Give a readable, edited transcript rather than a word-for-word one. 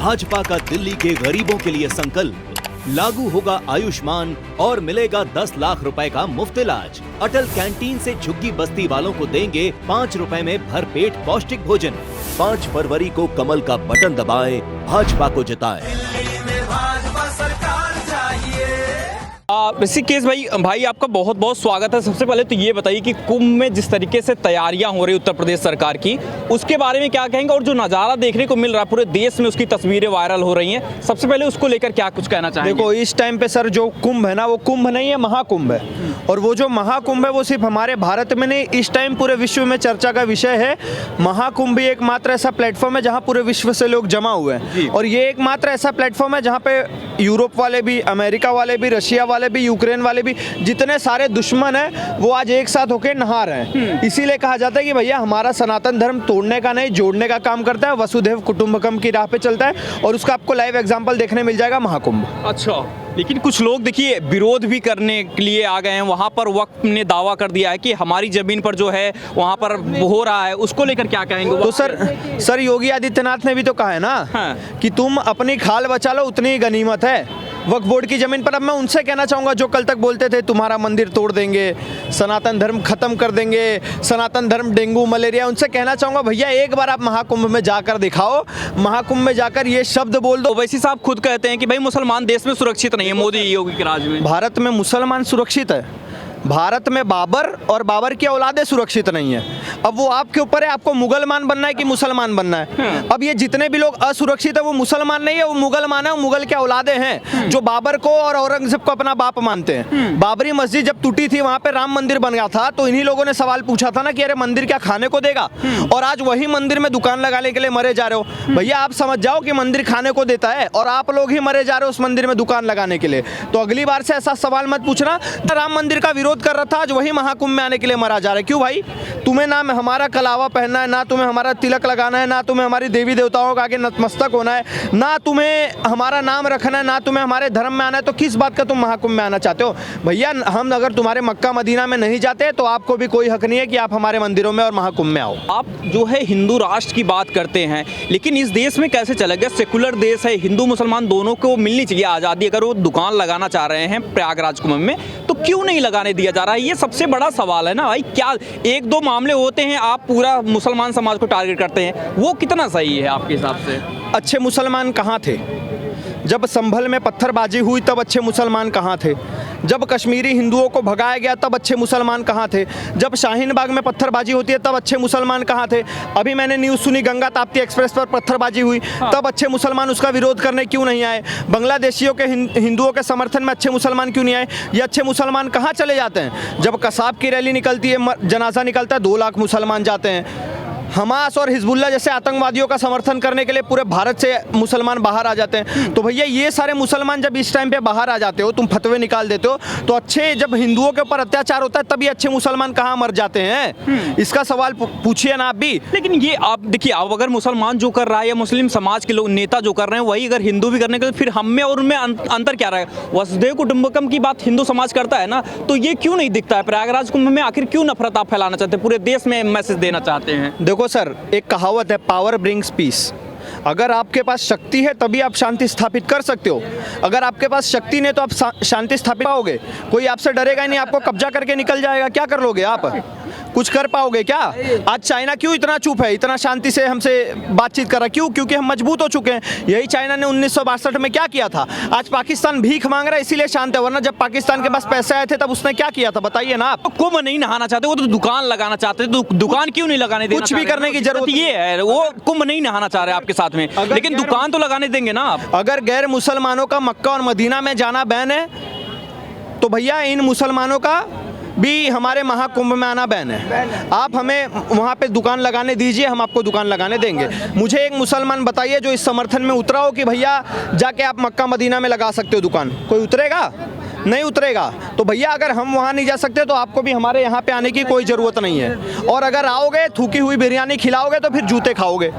भाजपा का दिल्ली के गरीबों के लिए संकल्प, लागू होगा आयुष्मान और मिलेगा 10 लाख रुपए का मुफ्त इलाज। अटल कैंटीन से झुग्गी बस्ती वालों को देंगे 5 रुपए में भरपेट पौष्टिक भोजन। 5 फरवरी को कमल का बटन दबाएं, भाजपा को जिताएं। ऋषिकेश भाई आपका बहुत बहुत स्वागत है। सबसे पहले तो ये बताइए कि कुंभ में जिस तरीके से तैयारियां हो रही उत्तर प्रदेश सरकार की, उसके बारे में क्या कहेंगे, और जो नज़ारा देखने को मिल रहा है पूरे देश में, उसकी तस्वीरें वायरल हो रही हैं, सबसे पहले उसको लेकर क्या कुछ कहना चाहेंगे? देखो, इस टाइम पे सर जो कुंभ है ना, वो कुंभ नहीं है, महाकुंभ है। और वो जो महाकुंभ है वो सिर्फ हमारे भारत में नहीं, इस टाइम पूरे विश्व में चर्चा का विषय है। महाकुंभ ही एकमात्र ऐसा प्लेटफॉर्म है जहाँ पूरे विश्व से लोग जमा हुए हैं, और ये एकमात्र ऐसा प्लेटफॉर्म है जहाँ पे यूरोप वाले भी, अमेरिका वाले भी, रशिया वाले भी, यूक्रेन वाले भी, जितने सारे दुश्मन हैं वो आज एक साथ होकर नहा रहे हैं। इसीलिए कहा जाता है कि भैया हमारा सनातन धर्म तोड़ने का नहीं, जोड़ने का काम करता है, वसुधैव कुटुंबकम की राह पे चलता है, और उसका आपको लाइव एग्जांपल देखने मिल जाएगा महाकुंभ। अच्छा, लेकिन कुछ लोग देखिए विरोध भी करने के लिए आ गए हैं। वहाँ पर वक्फ ने दावा कर दिया है कि हमारी जमीन पर जो है वहाँ पर हो रहा है, उसको लेकर क्या कहेंगे? तो सर योगी आदित्यनाथ ने भी तो कहा है ना, हाँ, कि तुम अपनी खाल बचा लो, उतनी ही गनीमत है वक्फ बोर्ड की जमीन पर। अब मैं उनसे कहना चाहूंगा जो कल तक बोलते थे तुम्हारा मंदिर तोड़ देंगे, सनातन धर्म खत्म कर देंगे, सनातन धर्म डेंगू मलेरिया, उनसे कहना चाहूंगा भैया एक बार आप महाकुंभ में जाकर दिखाओ, महाकुंभ में जाकर ये शब्द बोल दो। वैसे साहब खुद कहते हैं कि भाई मुसलमान देश में सुरक्षित नहीं है मोदी योगी के राज में। भारत में मुसलमान सुरक्षित है, भारत में बाबर और बाबर की औलादें सुरक्षित नहीं है। अब वो आपके ऊपर है, आपको मुगलमान बनना है कि मुसलमान बनना है। अब ये जितने भी लोग असुरक्षित है वो मुसलमान नहीं है, वो मुगलमान है, वो मुगल के औलादे हैं जो बाबर को और औरंगजेब को अपना बाप मानते हैं। बाबरी मस्जिद जब टूटी थी, वहां पे राम मंदिर बन गया था, तो इन्हीं लोगों ने सवाल पूछा था ना कि अरे मंदिर क्या खाने को देगा, और आज वही मंदिर में दुकान लगाने के लिए मरे जा रहे हो। भैया आप समझ जाओ कि मंदिर खाने को देता है और आप लोग ही मरे जा रहे हो उस मंदिर में दुकान लगाने के लिए। तो अगली बार से ऐसा सवाल मत पूछना। राम मंदिर का विरोध कर रहा था, आज वही महाकुंभ में आने के लिए मरा जा रहा है। क्यों भाई? तुम्हें ना हमारा कलावा पहनना है, ना तुम्हें हमारा तिलक लगाना है, ना तुम्हें हमारी देवी देवताओं का आगे नतमस्तक होना है, ना तुम्हें हमारा नाम रखना है, ना तुम्हें हमारे धर्म में आना है, तो किस बात का तुम महाकुंभ में आना चाहते हो? भैया हम अगर तुम्हारे मक्का मदीना में नहीं जाते तो आपको भी कोई हक नहीं है कि आप हमारे मंदिरों में और महाकुंभ में आओ। आप जो है हिंदू राष्ट्र की बात करते हैं, लेकिन इस देश में कैसे चलेगा? सेकुलर देश है, हिंदू मुसलमान दोनों को मिलनी चाहिए आज़ादी। अगर वो दुकान लगाना चाह रहे हैं प्रयागराज कुंभ में, तो क्यों नहीं लगाने दिया जा रहा है? ये सबसे बड़ा सवाल है ना भाई। क्या एक दो मामले होते हैं, आप पूरा मुसलमान समाज को टारगेट करते हैं, वो कितना सही है आपके हिसाब से? अच्छे मुसलमान कहाँ थे? जब संभल में पत्थरबाजी हुई तब अच्छे मुसलमान कहाँ थे? जब कश्मीरी हिंदुओं को भगाया गया तब अच्छे मुसलमान कहाँ थे? जब शाहीन बाग में पत्थरबाजी होती है तब अच्छे मुसलमान कहाँ थे? अभी मैंने न्यूज़ सुनी गंगा ताप्ती एक्सप्रेस पर पत्थरबाजी हुई, तब अच्छे मुसलमान उसका विरोध करने क्यों नहीं आए? बांग्लादेशियों के हिंदुओं के समर्थन में अच्छे मुसलमान क्यों नहीं आए? ये अच्छे मुसलमान कहाँ चले जाते हैं? जब कसाब की रैली निकलती है, जनाजा निकलता है, 2 लाख मुसलमान जाते हैं। हमास और हिजबुल्ला जैसे आतंकवादियों का समर्थन करने के लिए पूरे भारत से मुसलमान बाहर आ जाते हैं। तो भैया ये सारे मुसलमान जब इस टाइम पे बाहर आ जाते हो, तुम फतवे निकाल देते हो, तो अच्छे जब हिंदुओं के ऊपर अत्याचार होता है तभी अच्छे मुसलमान कहाँ मर जाते हैं? इसका सवाल पूछिए ना आप भी। लेकिन ये आप देखिए, आप अगर मुसलमान जो कर रहा है या मुस्लिम समाज के लोग नेता जो कर रहे हैं वही अगर हिंदू भी करने के, फिर हम में और उनमें अंतर क्या रहेगा? वसुधैव कुटुंबकम की बात हिंदू समाज करता है ना, तो ये क्यों नहीं दिखता है प्रयागराज कुंभ में? आखिर क्यों नफरत आप फैलाना चाहते हैं, पूरे देश में मैसेज देना चाहते हैं? देखो सर, एक कहावत है, पावर ब्रिंग्स पीस। अगर आपके पास शक्ति है तभी आप शांति स्थापित कर सकते हो। अगर आपके पास शक्ति नहीं तो आप शांति स्थापित पाओगे? कोई आपसे डरेगा ही नहीं, आपको कब्जा करके निकल जाएगा। क्या कर लोगे आप? कुछ कर पाओगे क्या? आज चाइना क्यों इतना चुप है, इतना शांति से हमसे बातचीत कर रहा है? क्यों? क्योंकि हम मजबूत हो चुके हैं। यही चाइना ने 1962 में क्या किया था? आज पाकिस्तान भीख मांग रहा है इसीलिए शांत है, वरना जब पाकिस्तान के पास पैसे आए थे तब उसने क्या किया था बताइए ना आप। कुंभ नहीं नहाना चाहते, वो तो दुकान लगाना चाहते थे, दुकान क्यों नहीं लगाने देना? कुछ भी करने की जरूरत ये है, वो कुंभ नहीं नहाना चाह रहे आपके साथ में, लेकिन दुकान तो लगाने देंगे ना आप। अगर गैर मुसलमानों का मक्का और मदीना में जाना बैन है तो भैया इन मुसलमानों का भी हमारे महाकुंभ में आना बैन है। आप हमें वहाँ पे दुकान लगाने दीजिए, हम आपको दुकान लगाने देंगे। मुझे एक मुसलमान बताइए जो इस समर्थन में उतरा हो कि भैया जाके आप मक्का मदीना में लगा सकते हो दुकान। कोई उतरेगा? नहीं उतरेगा। तो भैया अगर हम वहाँ नहीं जा सकते तो आपको भी हमारे यहाँ पे आने की कोई ज़रूरत नहीं है, और अगर आओगे थूकी हुई बिरयानी खिलाओगे तो फिर जूते खाओगे।